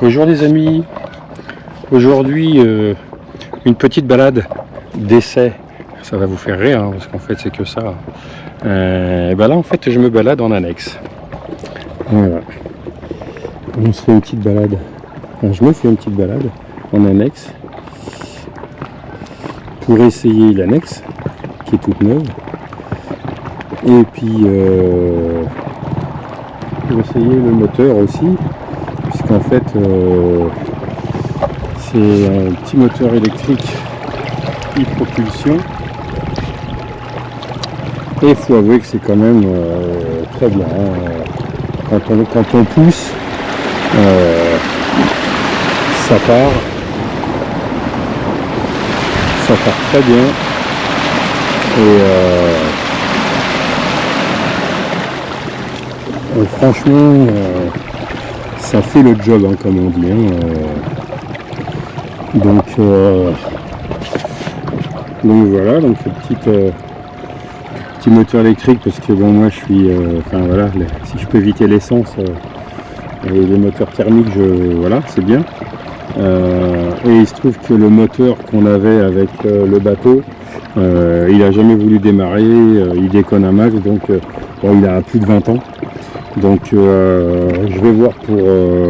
Bonjour les amis, aujourd'hui une petite balade d'essai, ça va vous faire rire hein, parce qu'en fait c'est que ça. Là en fait je me balade en annexe, voilà. On se fait une petite balade, enfin, je me fais une petite balade en annexe pour essayer l'annexe qui est toute neuve et puis pour essayer le moteur aussi. Puisqu'en fait c'est un petit moteur électrique e-propulsion et il faut avouer que c'est quand même très bien hein. Quand on pousse ça part très bien et franchement ça fait le job hein, comme on dit hein. Donc voilà, donc le petit moteur électrique parce que bon moi je suis enfin voilà, si je peux éviter l'essence et les moteurs thermiques, voilà, c'est bien. Et il se trouve que le moteur qu'on avait avec le bateau, il a jamais voulu démarrer, il déconne un max, donc bon, il a plus de 20 ans. Donc je vais voir pour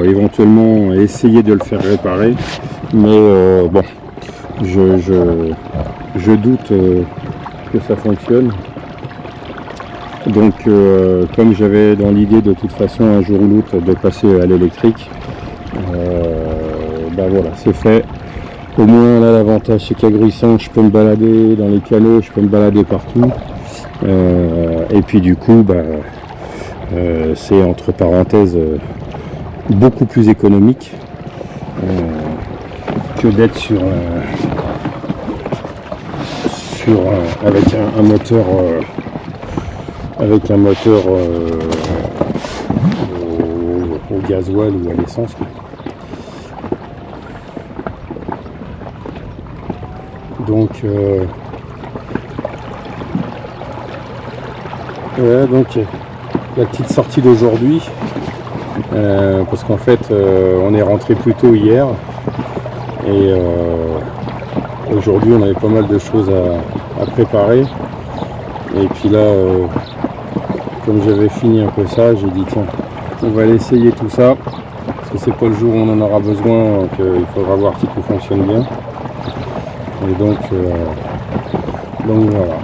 éventuellement essayer de le faire réparer, mais bon, je doute que ça fonctionne. Donc comme j'avais dans l'idée de toute façon un jour ou l'autre de passer à l'électrique, voilà, c'est fait. Au moins là l'avantage c'est qu'à Gruissan je peux me balader dans les canaux, je peux me balader partout, et puis du coup c'est entre parenthèses beaucoup plus économique que d'être avec un moteur au gasoil ou à l'essence. Donc ouais, donc la petite sortie d'aujourd'hui, parce qu'en fait on est rentré plus tôt hier et aujourd'hui on avait pas mal de choses à préparer et puis là comme j'avais fini un peu ça, j'ai dit tiens, on va aller essayer tout ça parce que c'est pas le jour où on en aura besoin, donc il faudra voir si tout fonctionne bien et donc voilà.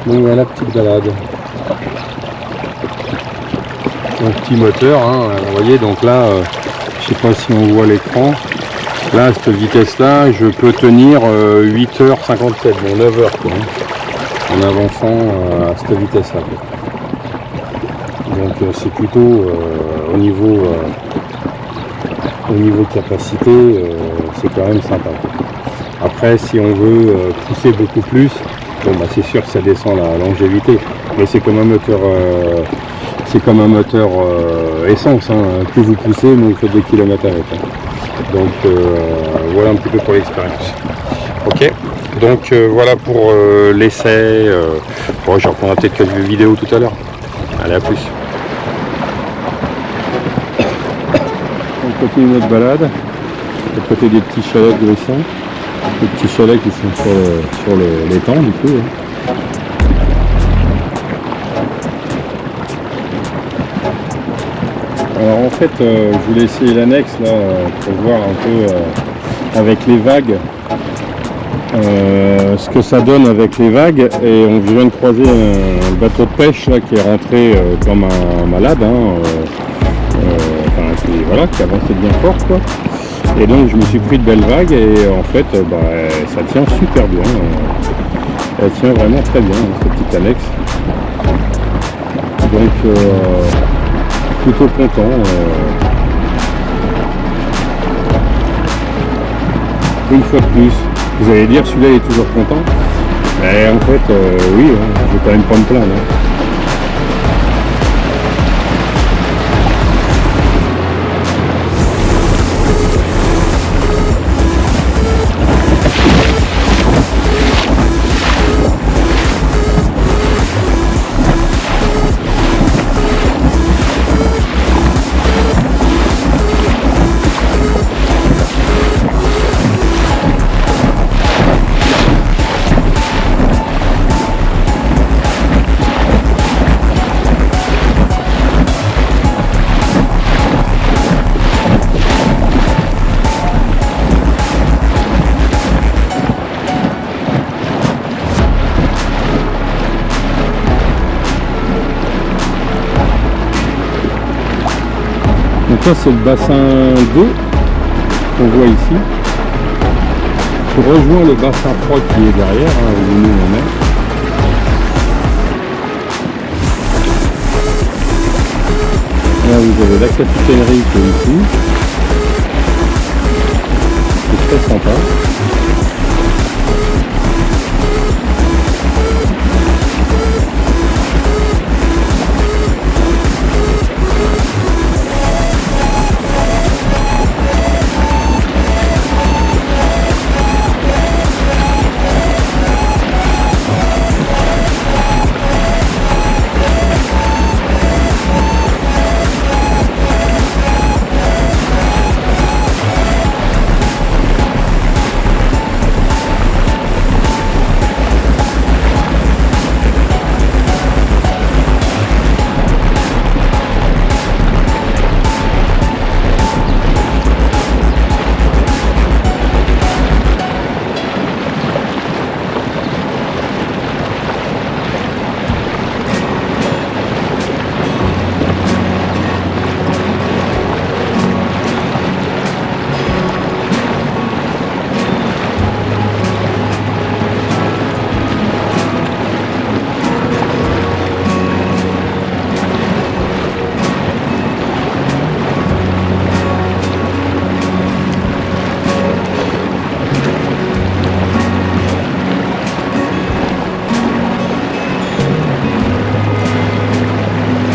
Donc voilà, petite balade. Donc petit moteur, hein, vous voyez, donc là, je sais pas si on voit l'écran. Là, à cette vitesse-là, je peux tenir 8h57, bon 9h quoi, hein, en avançant à cette vitesse-là. Donc c'est plutôt au niveau capacité, c'est quand même sympa. Après, si on veut pousser beaucoup plus, bon bah c'est sûr que ça descend la longévité, mais c'est comme un moteur, essence, hein. Plus vous poussez, moins vous faites des kilomètres avec. Hein. Donc voilà un petit peu pour l'expérience. Ok, donc voilà pour l'essai. Bon, je reprendrai peut-être quelques vidéos tout à l'heure. Allez, à plus. On continue notre balade, à côté des petits chalets de Gruissan. Les petits chalets qui sont sur l'étang du coup. Hein. Alors en fait je voulais essayer l'annexe là pour voir un peu avec les vagues ce que ça donne avec les vagues, et on vient de croiser un bateau de pêche là, qui est rentré comme un malade hein, qui avançait bien fort quoi. Et donc je me suis pris de belles vagues et en fait ça tient super bien, elle tient vraiment très bien cette petite annexe, donc plutôt content. Une fois de plus, vous allez dire celui-là il est toujours content, mais en fait oui, hein, je vais quand même pas me plaindre. Hein. Donc ça c'est le bassin 2 qu'on voit ici. Je rejoins le bassin 3 qui est derrière, hein, où nous on est. Là vous avez la capitainerie qui est ici. C'est très sympa.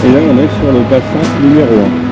Et là on est sur le bassin numéro 1.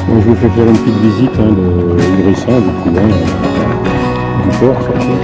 Donc, je vous fais faire une petite visite de Hérisson, du coup, du port surtout.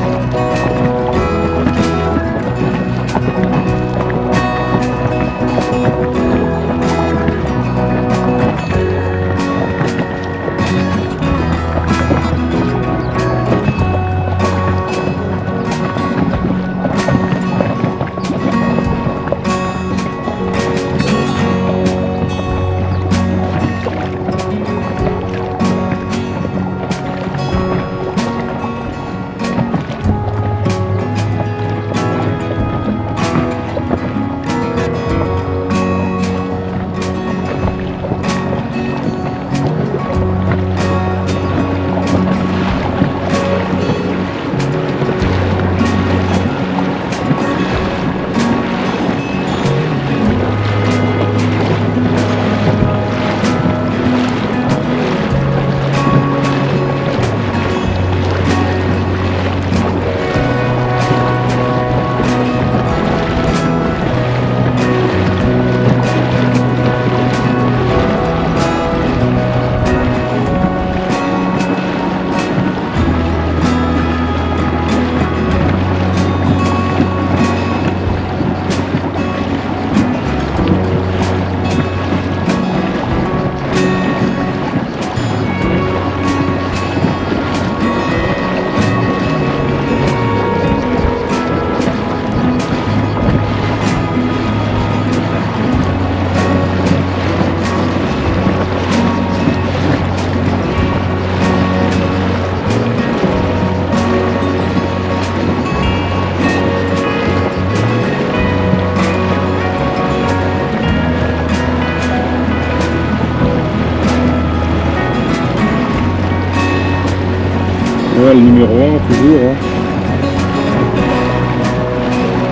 Le numéro 1 toujours. Hein.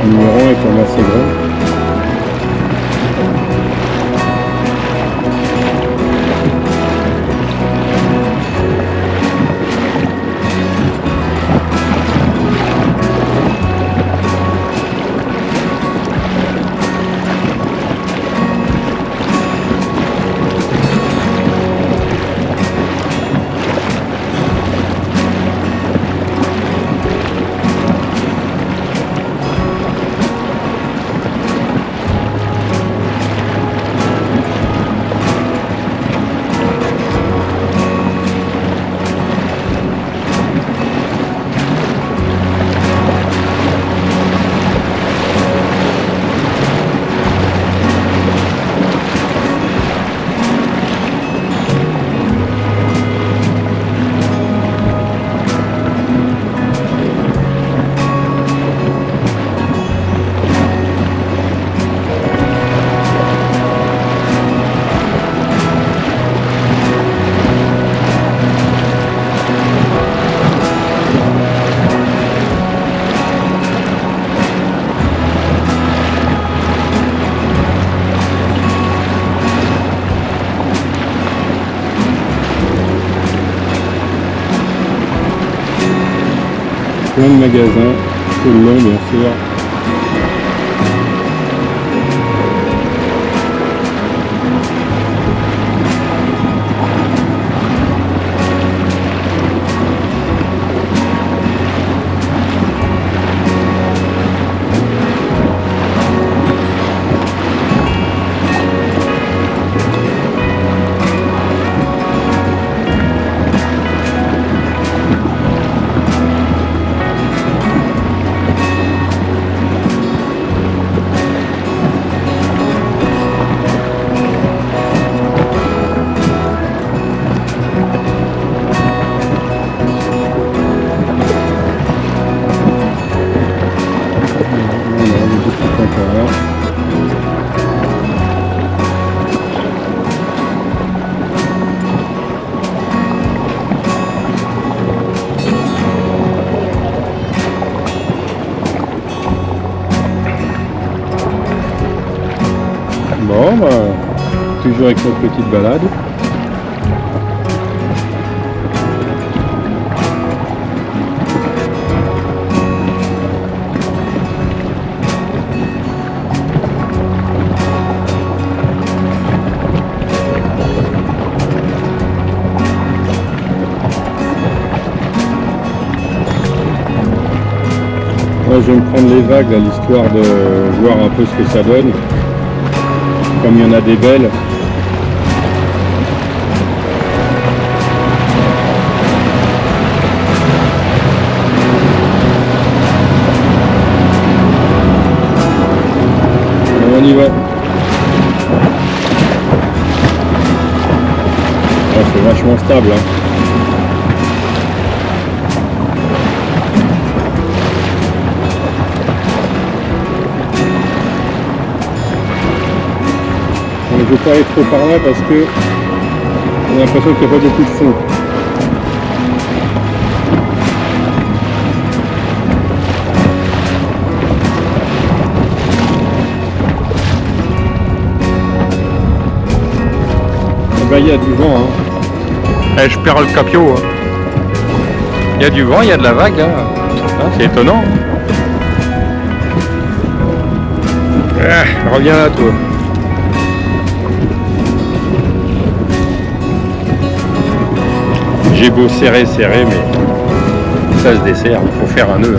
Le numéro 1 est quand même assez grand. plein de magasins tout le long, bien sûr. Bon, bah, toujours avec notre petite balade. Moi, je vais me prendre les vagues, là, l'histoire de voir un peu ce que ça donne. Comme il y en a des belles. On y va. Oh, c'est vachement stable, hein. Je ne vais pas aller trop par là parce que j'ai l'impression qu'il n'y a pas beaucoup de fond. Ben, il y a du vent, hein. Je perds le capio. Hein. Il y a du vent, il y a de la vague. Hein. Hein, c'est étonnant. Reviens là, toi. J'ai beau serrer, mais ça se dessert, il faut faire un nœud.